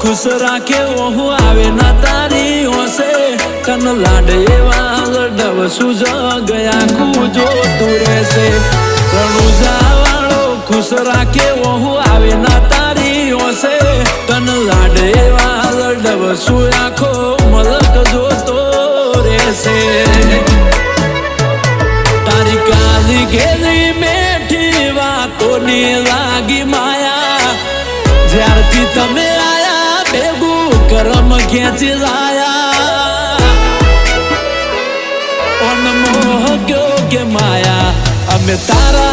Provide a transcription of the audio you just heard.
खुश राखे वहू आवे ना तारी होसे कन लाड एवा डवसू गया जो दूरे से रણુજા वालो खुश राखे वहू आवे ना तारी होसे कन लाड एवा डवसू आखो मलक जो तो रेसे तारी काली घेली मेठी वातो नी लागी माया ज्यारथी तमे आया बेगू करम खेंची जाया अनमोह क्यों के माया अमे तारा